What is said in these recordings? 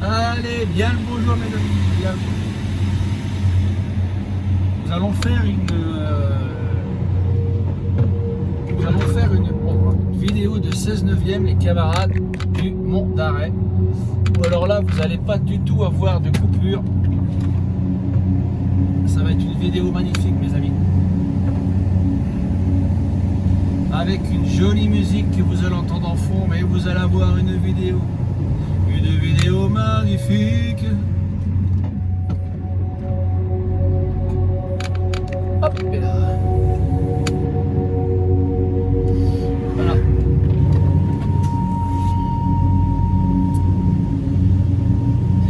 Allez, bien le bonjour mes amis, bien le bonjour. Nous allons faire une vidéo de 16 neuvième les camarades du Mont d'Arrêt. Alors là, vous n'allez pas du tout avoir de coupure. Ça va être une vidéo magnifique mes amis. Avec une jolie musique que vous allez entendre en fond, mais vous allez avoir une vidéo magnifique. Hop, et là. Voilà.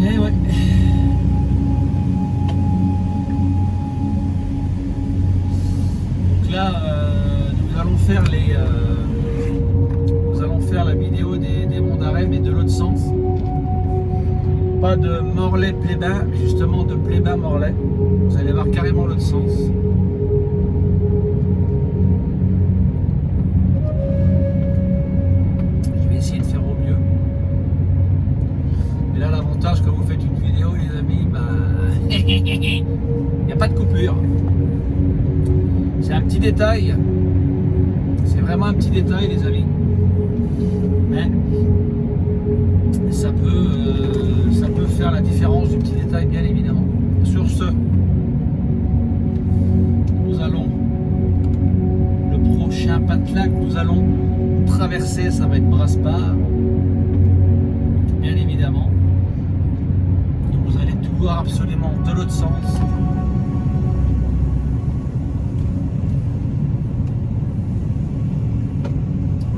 Et ouais. Donc là, nous allons faire la vidéo des monts d'Arrêt, mais de l'autre sens. Pas de Morlaix-Plébain, mais justement de Plébain-Morlaix. Vous allez voir carrément l'autre sens. Je vais essayer de faire au mieux. Et là, l'avantage quand vous faites une vidéo, les amis, il n'y a pas de coupure. C'est un petit détail. C'est vraiment un petit détail, les amis. Mais ça peut faire la différence du petit détail, bien évidemment. Sur ce, nous allons, le prochain patelin que nous allons traverser, ça va être Brasparts, bien évidemment. Donc vous allez tout voir absolument de l'autre sens.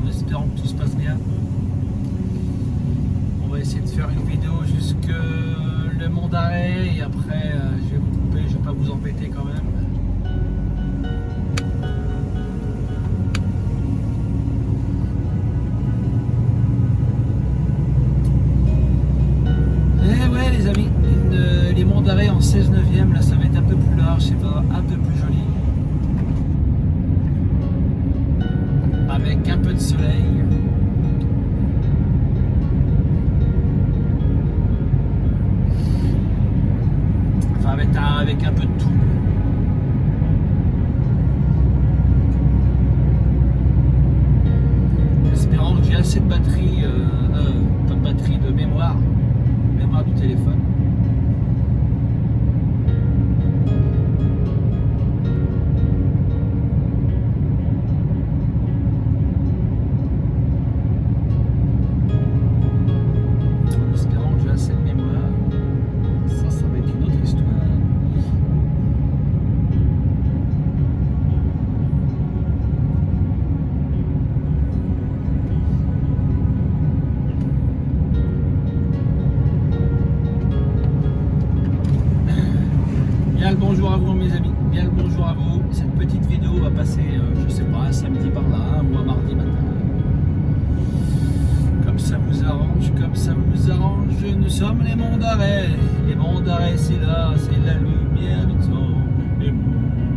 En espérant que tout se passe bien. On va essayer de faire une vidéo jusque le Mont d'Arrêt et après je vais vous couper, je vais pas vous embêter quand même. Et ouais les amis, les Monts d'Arrêt en 16 neuvième, là ça va être un peu plus large, c'est pas un peu plus joli. Avec un peu de soleil. Avec un peu de tout. Espérant que j'ai assez de batterie, pas de batterie, de mémoire du téléphone. En espérant que j'ai assez de mémoire. Ça va être une autre histoire. Bien le bonjour à vous mes amis, bien le bonjour à vous. Cette petite vidéo va passer, je sais pas, un samedi par là ou un mardi matin. Comme ça vous arrange, comme ça vous arrange. Nous sommes les Monts d'Arrêt. Les Monts d'Arrêt c'est là, c'est la lumière du temps. Les Monts,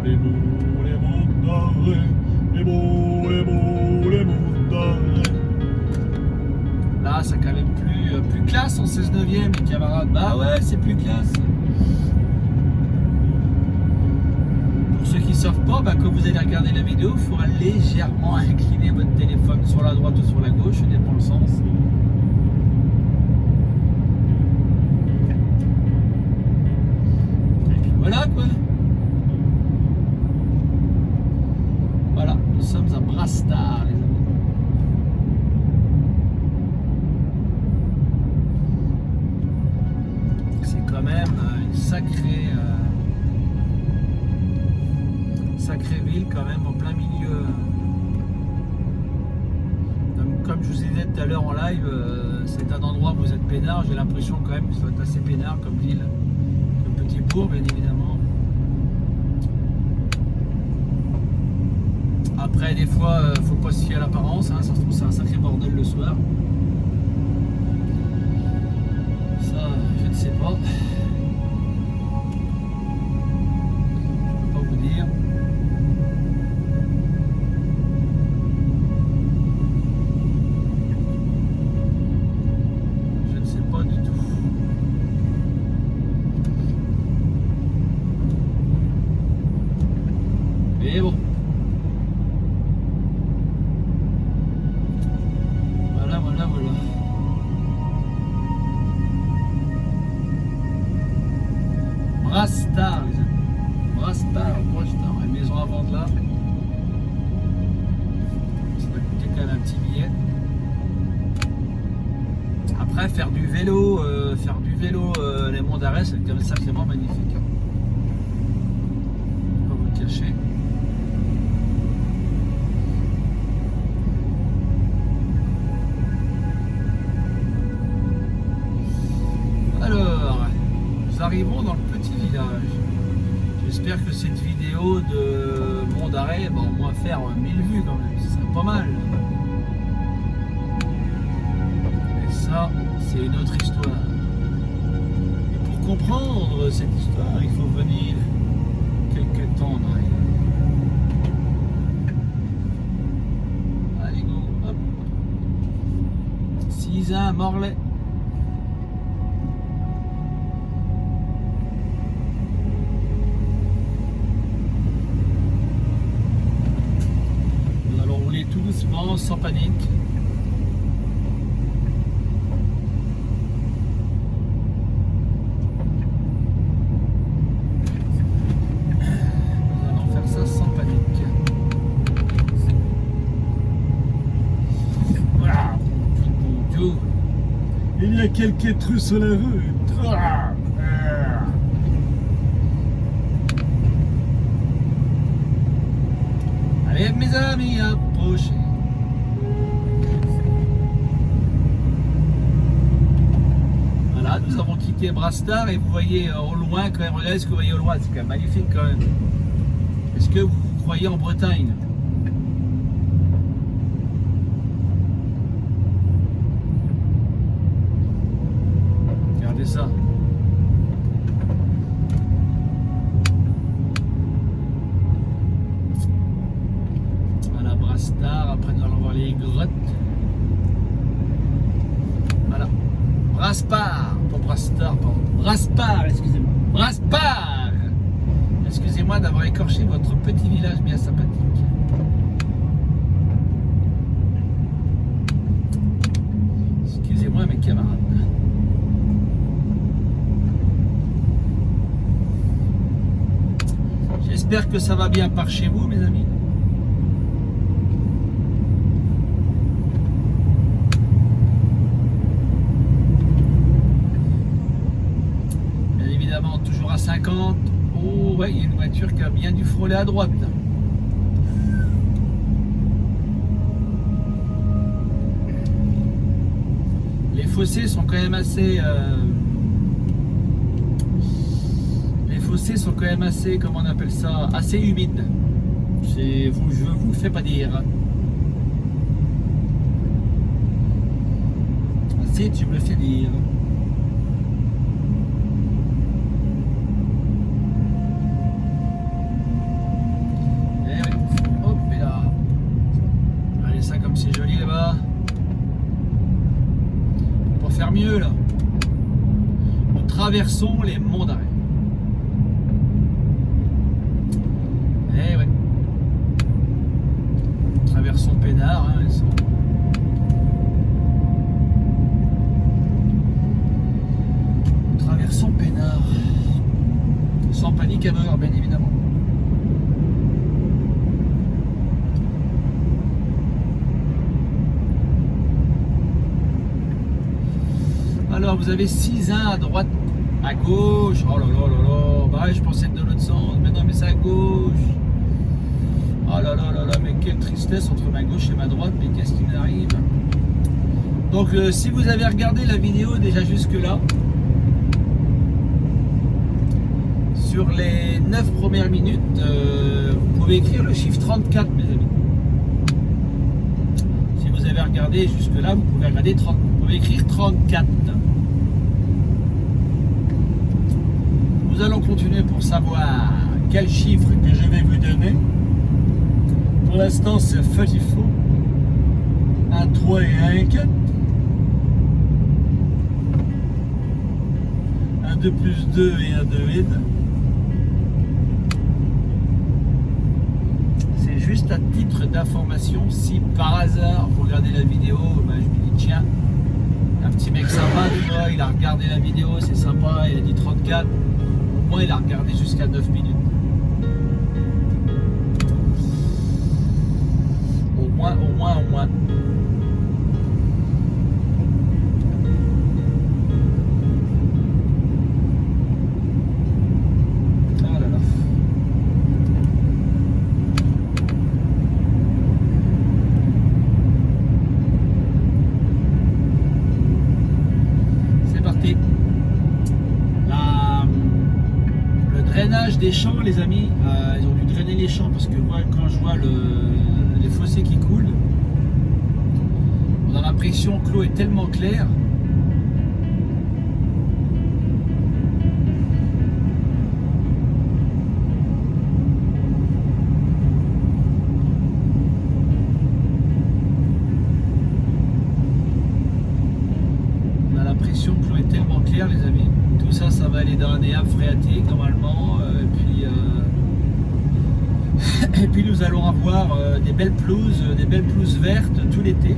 les Monts, les Monts d'Arrêt. Les Monts, les Monts, les Monts d'Arrêt. Là c'est quand même plus classe en 16 neuvième les camarades. Bah ouais c'est plus classe. Pour ceux qui ne savent pas, quand vous allez regarder la vidéo, il faudra légèrement incliner votre téléphone sur la droite ou sur la gauche, ça dépend le sens. Et puis voilà quoi. Voilà, nous sommes à Brasparts les amis. C'est quand même une sacrée ville quand même en plein milieu. Comme je vous disais tout à l'heure en live, c'est un endroit où vous êtes peinard. J'ai l'impression quand même que ça va être assez peinard comme ville, comme petit bourg bien évidemment. Après des fois faut pas se fier à l'apparence, hein. Ça se trouve c'est un sacré bordel le soir. Ça je ne sais pas. Je peux pas vous dire. Je ne sais pas du tout. Brasstar, les amis. Brasstar, une maison à vendre là. Ça va coûter quand même un petit billet. Après, faire du vélo, les monts d'Arrée, c'est quand même sacrément magnifique. Hein. On va vous le cacher. Alors, nous arrivons dans le petit village. J'espère que cette vidéo de Mont d'Arrêt va au moins faire 1000 vues quand même, ce serait pas mal. Et ça, c'est une autre histoire. Et pour comprendre cette histoire, il faut venir quelques temps en arrière. Allez, go, hop. 6-1, Morlaix. Tout doucement, sans panique. Nous allons faire ça sans panique. Voilà. Il y a quelques trous sur la route. Allez mes amis, approchez. Voilà, nous avons quitté Brasstar et vous voyez au loin quand même, regardez ce que vous voyez au loin, c'est quand même magnifique quand même. Est-ce que vous croyez en Bretagne? Regardez ça. Après nous allons voir les grottes. Voilà. Braspar, pas Brasstar, pardon. Braspar, excusez-moi. Braspar. Excusez-moi d'avoir écorché votre petit village bien sympathique. Excusez-moi mes camarades. J'espère que ça va bien par chez vous mes amis. Toujours à 50. Oh ouais, il y a une voiture qui a bien dû frôler à droite. Les fossés sont quand même assez... Les fossés sont quand même assez, comment on appelle ça, assez humides. Je vous le fais pas dire. Si tu me le fais dire. Comme c'est joli là-bas. Pour faire mieux là, nous traversons les monts d'Arrée. Eh ouais. Nous traversons Pénard, hein, ils sont... Nous traversons Pénard. Sans panique à bord, bien évidemment. Alors vous avez 6-1 à droite, à gauche. Oh là là là là. Bah je pensais être de l'autre sens. Mais non mais c'est à gauche. Oh là là là là. Mais quelle tristesse entre ma gauche et ma droite. Mais qu'est-ce qui m'arrive? Donc si vous avez regardé la vidéo déjà jusque là, sur les 9 premières minutes, vous pouvez écrire le chiffre 34 mes amis. Si vous avez regardé jusque là, vous pouvez regarder 30. Vous pouvez écrire 34. Nous allons continuer pour savoir quel chiffre que je vais vous donner. Pour l'instant, c'est petit faux. Un 3 et un 4. Un 2 plus 2 et un 2 vide. C'est juste à titre d'information. Si par hasard vous regardez la vidéo, ben, je me dis tiens, un petit mec sympa, tu vois, il a regardé la vidéo, c'est sympa, il a dit 34. moins il a regardé jusqu'à 9 minutes. Au moins. Ah là là. C'est parti. Le drainage des champs, les amis, ils ont dû drainer les champs parce que moi, quand je vois les fossés qui coulent, on a l'impression que l'eau est tellement claire. On a l'impression que l'eau est tellement claire, les amis. Tout ça, ça va aller dans des nappes phréatiques normalement. Et puis nous allons avoir des belles pelouses vertes tout l'été.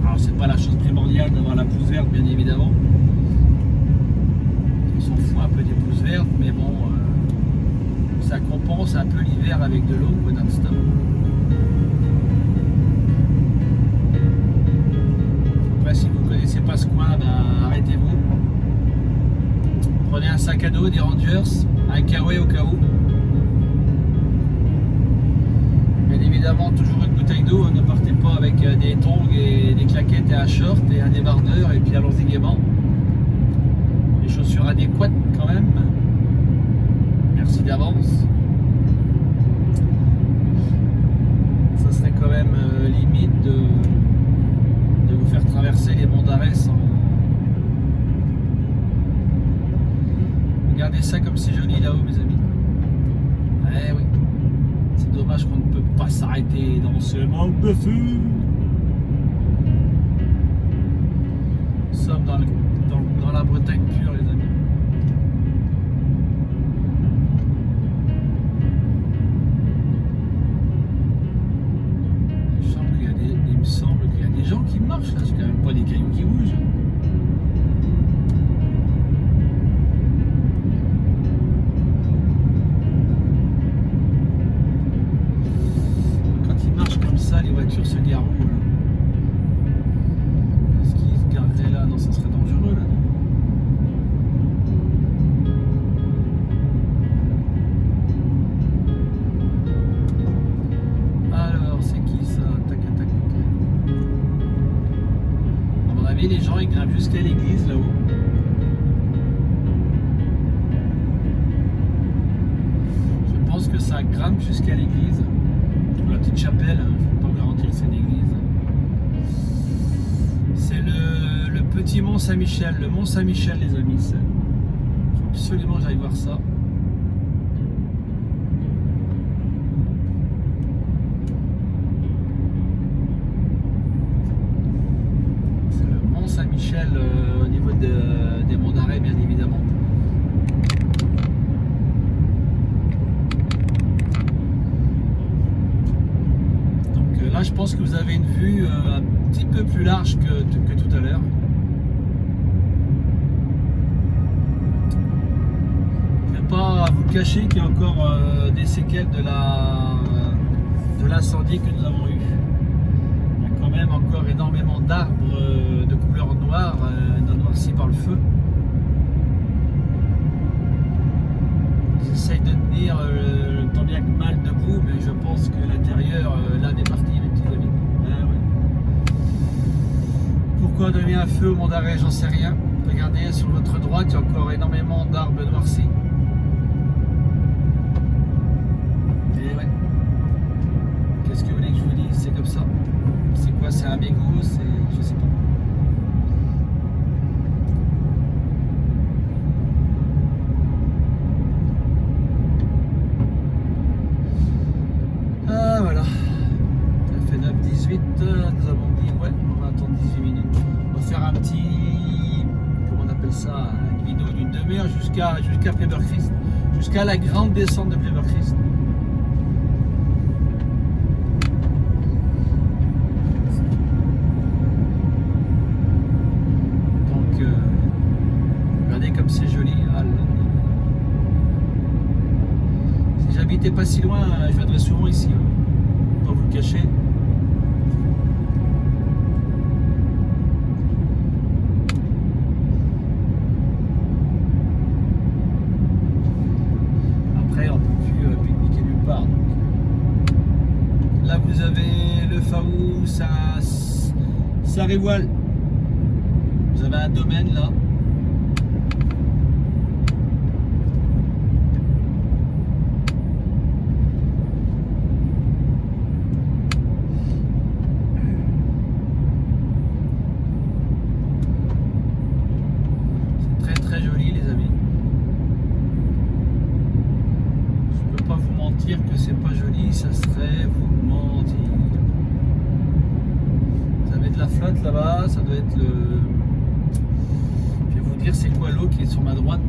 Alors c'est pas la chose primordiale d'avoir la pelouse verte, bien évidemment. On s'en fout un peu des pelouses vertes, mais bon, ça compense un peu l'hiver avec de l'eau non-stop. Après, si vous ne connaissez pas ce coin, ben, arrêtez-vous. Prenez un sac à dos, des Rangers, un kawaii au cas où. Bien évidemment, toujours une bouteille d'eau, ne partez pas avec des tongs et des claquettes et un short et un débardeur et puis allons-y gaiement. Les chaussures adéquates quand même. Merci d'avance. Ça serait quand même limite de vous faire traverser les monts d'Arès sans... Regardez ça comme c'est joli là-haut, mes amis. Eh oui. C'est dommage qu'on ne peut pas s'arrêter dans ce manque de feu. Nous sommes dans la Bretagne pure, les amis. Il me semble qu'il y a des gens qui marchent là. C'est quand même pas des cailloux qui bougent. Les voitures se garent où là? Est-ce qu'ils se gareraient là? Non, ça serait dangereux là. Alors, c'est qui ça? Tac, tac, tac. À mon avis, les gens ils grimpent jusqu'à l'église là-haut. Je pense que ça grimpe jusqu'à l'église. La petite chapelle, hein. Je ne peux pas garantir que c'est une église. C'est le petit Mont Saint-Michel, le Mont Saint-Michel, les amis. Il faut absolument que j'aille voir ça. C'est le Mont Saint-Michel au niveau des monts d'Arrêt, bien évidemment. Là, je pense que vous avez une vue un petit peu plus large que tout à l'heure. Je ne vais pas vous cacher qu'il y a encore des séquelles de l'incendie que nous avons eu. Il y a quand même encore énormément d'arbres de couleur noire, noircis par le feu. J'essaye de tenir tant bien que mal debout, mais je pense que l'intérieur, là, est parti, mes petits amis. Ah, ouais. Pourquoi on a mis un feu au Mont d'Arrêt, j'en sais rien. Regardez, sur votre droite, il y a encore énormément d'arbres noircis. Et ouais. Qu'est-ce que vous voulez que je vous dise? C'est comme ça. C'est quoi? C'est un mégot? Je sais pas. Ah voilà, ça fait 9h18, nous avons dit ouais, on va attendre 18 minutes. On va faire un petit, comment on appelle ça, une vidéo d'une demi-heure jusqu'à Pleyber-Christ, jusqu'à la grande descente de Pleyber-Christ. Donc, regardez comme c'est joli. Ah, là, là. j'habitez pas si loin, je viendrai souvent ici, pas vous le cacher. Après, on peut plus pique-niquer nulle part. Donc. Là, vous avez le Faou, ça Rivoile. Vous avez un domaine là. Très joli les amis. Je peux pas vous mentir que c'est pas joli, ça serait vous mentir. Vous avez de la flotte là-bas, ça doit être le... Je vais vous dire c'est quoi l'eau qui est sur ma droite.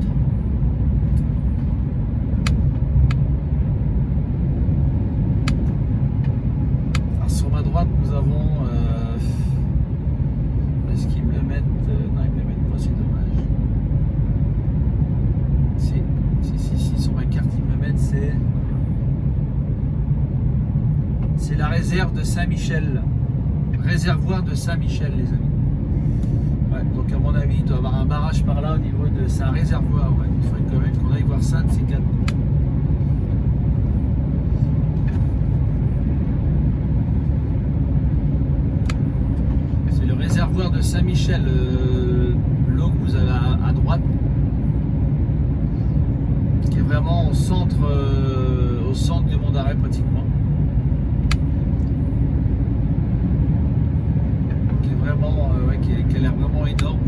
Alors, sur ma droite nous avons... Est-ce qu'ils me le mettent? Non, ils me le mettent pas, c'est dommage. Si, sur ma carte ils me le mettent, c'est la réserve de Saint-Michel. Réservoir de Saint-Michel les amis. Ouais, donc à mon avis il doit y avoir un barrage par là au niveau de... C'est un réservoir, ouais. Il faudrait quand même qu'on aille voir ça de ces quatre. C'est le réservoir de Saint-Michel, l'eau que vous avez à droite. Qui est vraiment au centre du Mont d'Arrêt pratiquement. Qui est vraiment, qui a l'air vraiment énorme.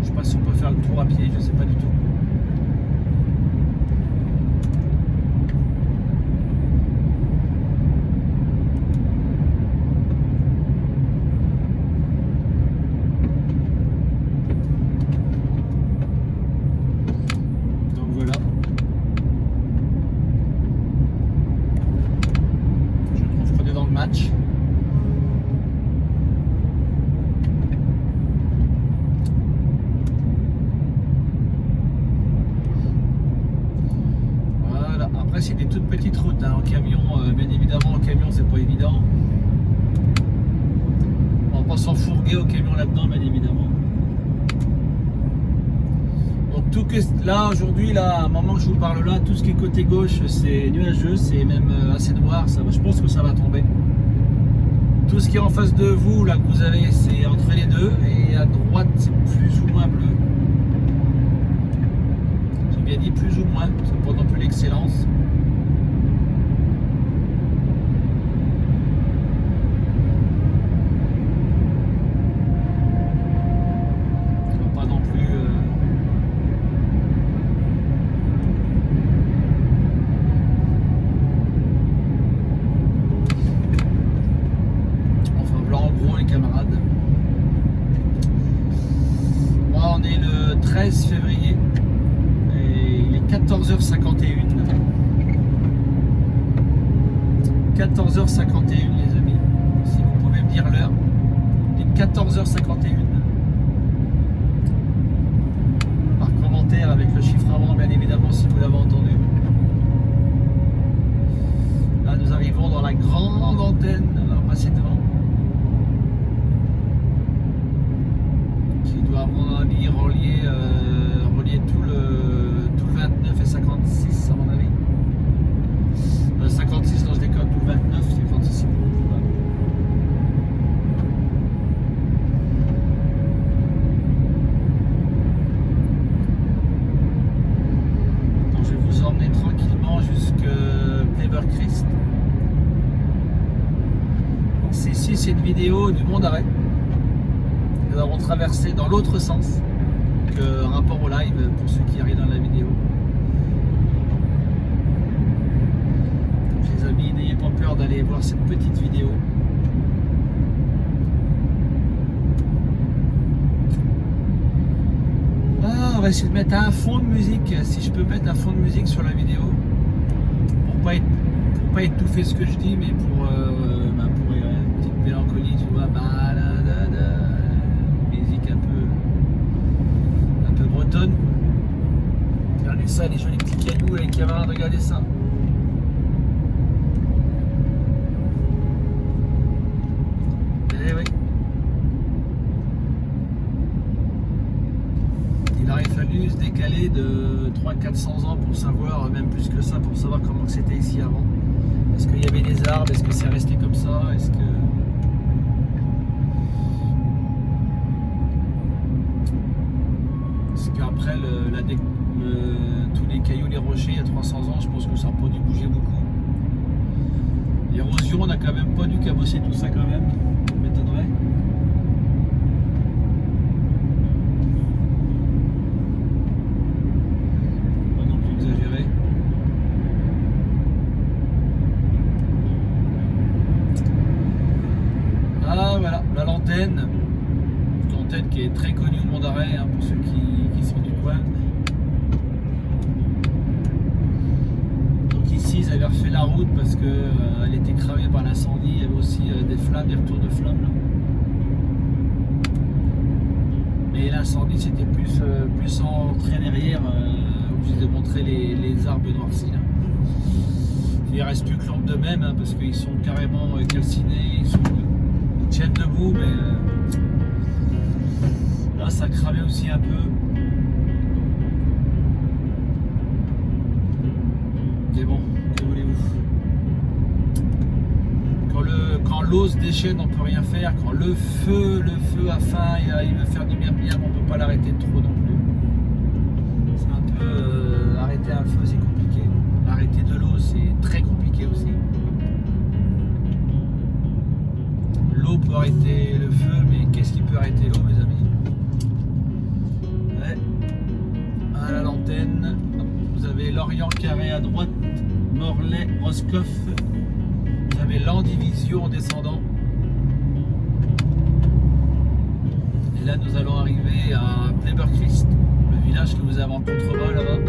Je sais pas si on peut faire le tour à pied, je sais pas du tout. Match. Voilà, après c'est des toutes petites routes hein. En camion, bien évidemment en camion c'est pas évident. On va pas s'enfourguer au camion là-dedans bien évidemment. Donc tout que là aujourd'hui, là, à un moment que je vous parle là, tout ce qui est côté gauche c'est nuageux, c'est même assez noir, ça, je pense que ça va tomber. Tout ce qui est en face de vous, là que vous avez, c'est entre les deux, et à droite c'est plus ou moins bleu. J'ai bien dit plus ou moins, c'est pas non plus l'excellence. Pas non plus. Camarades. Moi on est le 13 février et il est 14h51. 14h51 les amis. Si vous pouvez me dire l'heure. Il est 14h51. Par commentaire avec le chiffre avant bien évidemment si vous l'avez entendu. Là nous arrivons dans la grande antenne. Alors passez devant. À mon avis relier tout le 29 et 56 à mon avis. 56 non je déconne, tout le 29, 56 pour vous. Donc je vais vous emmener tranquillement jusqu'à Pleyber-Christ. Donc ici c'est une vidéo du Mont d'Arrêt. Nous avons traversé dans l'autre sens que rapport au live pour ceux qui arrivent dans la vidéo. Les amis, n'ayez pas peur d'aller voir cette petite vidéo. Ah, on va essayer de mettre un fond de musique, si je peux mettre un fond de musique sur la vidéo pour pas étouffer ce que je dis, mais pour une petite mélancolie, tu vois, musique un peu bretonne. Regardez ça, les jolis petits cailloux, les camarades, regardez ça. 400 ans pour savoir, même plus que ça, pour savoir comment c'était ici avant. Est-ce qu'il y avait des arbres? Est-ce que c'est resté comme ça? Est-ce que... Parce qu'après, tous les cailloux, les rochers, il y a 300 ans, je pense que ça n'a pas dû bouger beaucoup. L'érosion, on n'a quand même pas dû cabosser tout ça quand même, ça m'étonnerait. Pas non plus exagéré. Ah voilà, la l'antenne qui est très connue au Mont d'Arrêt, hein, pour ceux qui sont du coin. Donc ici ils avaient refait la route parce qu'elle était cramée par l'incendie, il y avait aussi des flammes, des retours de flammes là. Mais l'incendie c'était plus en train derrière, où je vous ai montré les arbres noircis là. Il ne reste plus que l'ombre de même, hein, parce qu'ils sont carrément calcinés, ils tiennent debout, mais là ça cramait aussi un peu. Mais bon, que voulez-vous? Quand l'eau se déchaîne, on peut rien faire. Quand le feu a faim, il veut faire du bien, on peut pas l'arrêter de trop non plus. C'est un peu arrêter un feu, c'est compliqué. Arrêter de l'eau, c'est très compliqué aussi. L'eau peut arrêter le feu, mais qu'est-ce qui peut arrêter l'eau, mes amis? Ouais. À la l'antenne, vous avez Lorient Carré à droite, Morlaix, Roscoff. Vous avez Landivision en descendant. Et là, nous allons arriver à Pleyber-Christ, le village que vous avez en contrebas là-bas.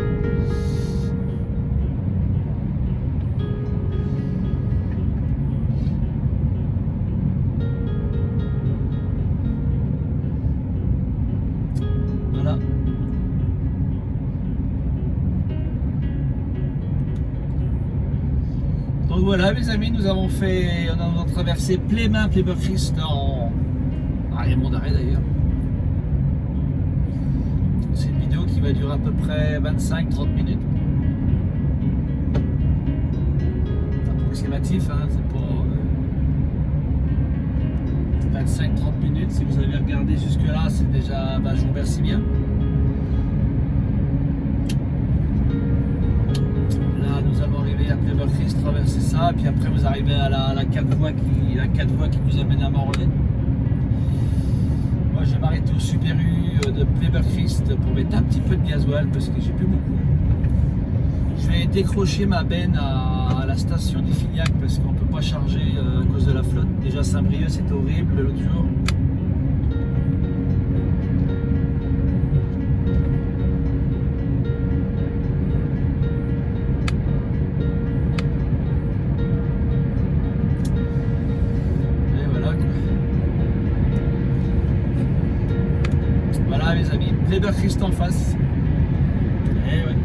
Voilà. Donc voilà mes amis, on a traversé Plémin, Pleyber-Christ en Mont d'Arrêt d'ailleurs. C'est une vidéo qui va durer à peu près 25-30 minutes. C'est approximatif, hein, c'est pour 25-30 minutes. Si vous avez regardé jusque là, c'est déjà, je vous remercie bien. Nous allons arriver à Pleyber-Christ, traverser ça, puis après vous arrivez à la 4 voies qui vous amène à Morlaix. Moi je vais m'arrêter au Super U de Pleyber-Christ pour mettre un petit peu de gasoil parce que j'ai plus beaucoup. Je vais décrocher ma benne à la station d'Ifignac parce qu'on ne peut pas charger à cause de la flotte. Déjà Saint-Brieuc c'était horrible l'autre jour. Voilà mes amis, Pleyber-Christ en face. Eh ouais.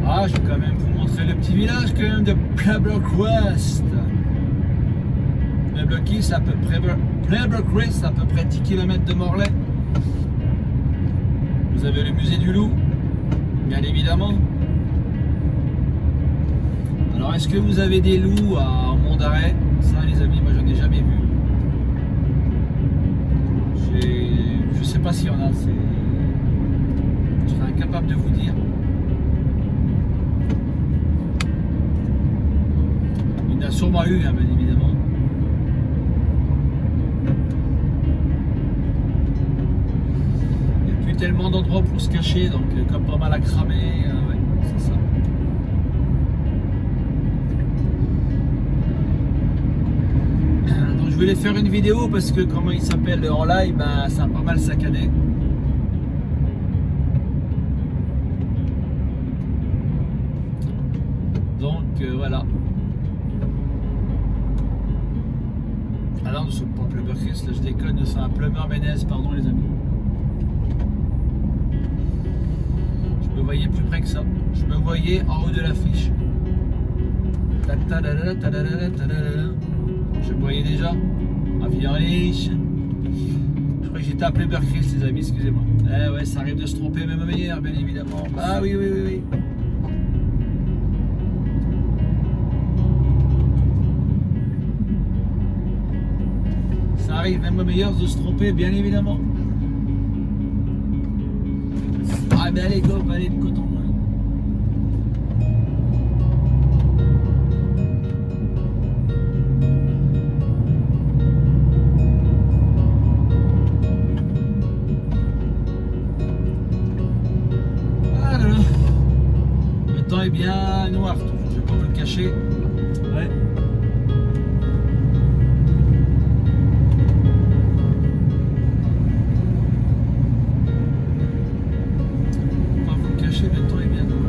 Ah, je vais quand même vous montrer le petit village quand même de Pleyber-Christ. Pleyber-Christ à peu près 10 km de Morlaix. Vous avez le musée du loup, bien évidemment. Alors est-ce que vous avez des loups à Mont d'Arrêt? Ça les amis, moi j'en ai jamais vu. Je sais pas s'il y en a, je serais incapable de vous dire. Il y en a sûrement eu, hein, bien évidemment. Il n'y a plus tellement d'endroits pour se cacher, donc comme pas mal à cramer, ouais, c'est ça. Je voulais faire une vidéo parce que comment il s'appelle en live, ça a pas mal saccadé. Donc voilà. Alors nous sommes pas Pleyber-Christ, là je déconne, nous sommes à Plumeur-Ménez, pardon les amis. Je me voyais plus près que ça. Je me voyais en haut de l'affiche. Je voyais déjà. À Vierlich. Je crois que j'étais appelé Berkris, les amis, excusez-moi. Eh ouais, ça arrive de se tromper, même meilleur, bien évidemment. Ah oui, oui, oui, oui. Ça arrive même aux meilleurs de se tromper, bien évidemment. Ah ben allez, go, allez, le coton. Ah là là. Le temps est bien noir, toujours. Je vais pas vous le cacher. Ouais. Le temps est bien noir.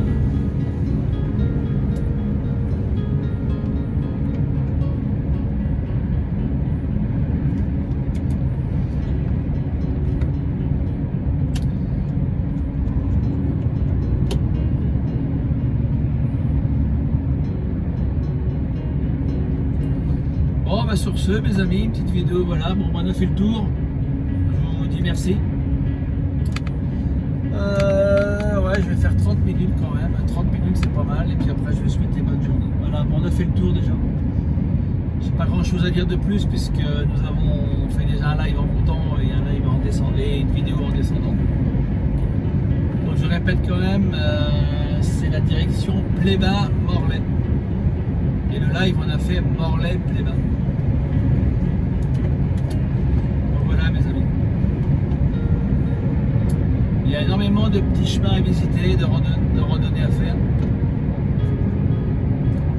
Bon bah sur ce mes amis, une petite vidéo, voilà, bon on a fait le tour. Je vous dis merci. Ouais, je vais faire 30 minutes quand même. 30 minutes c'est pas mal. Et puis après je vais souhaiter bonne journée. Voilà, bon, on a fait le tour déjà. J'ai pas grand chose à dire de plus puisque nous avons fait déjà un live en montant et un live en descendant et une vidéo en descendant. Donc je répète quand même, c'est la direction Pléba-Morlaix. Et le live on a fait Morlaix-Pléba. Donc voilà mes amis. Il y a énormément de petits chemins à visiter, de randonnées à faire.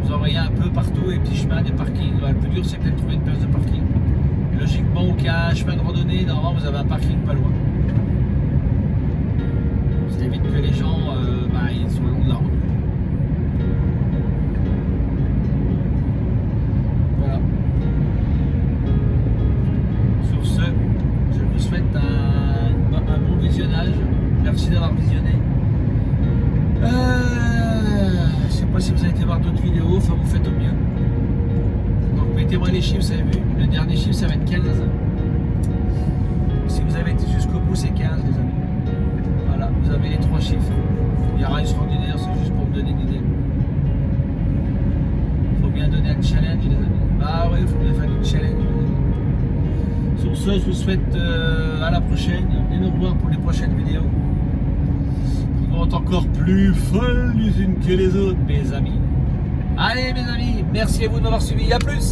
Vous en voyez un peu partout, les petits chemins, des parkings. Le plus dur, c'est peut-être de trouver une place de parking. Logiquement, où il y a un chemin de randonnée, normalement, vous avez un parking pas loin. Ça évite que les gens ils sont le long de la route. Voilà. Sur ce, je vous souhaite un bon visionnage. Merci d'avoir visionné. Je sais pas si vous avez été voir d'autres vidéos, enfin vous faites au mieux. Donc mettez-moi les chiffres, vous avez vu. Le dernier chiffre ça va être 15. Si vous avez été jusqu'au bout, c'est 15 les amis. Voilà, vous avez les 3 chiffres. Il y aura extraordinaire, c'est juste pour me donner une idée. Il faut bien donner un challenge les amis. Ah ouais, il faut bien faire du challenge. Sur ce, je vous souhaite à la prochaine. Venez nous revoir pour les prochaines vidéos. Qui vont être encore plus folles les unes que les autres, mes amis. Allez, mes amis, merci à vous de m'avoir suivi. À plus!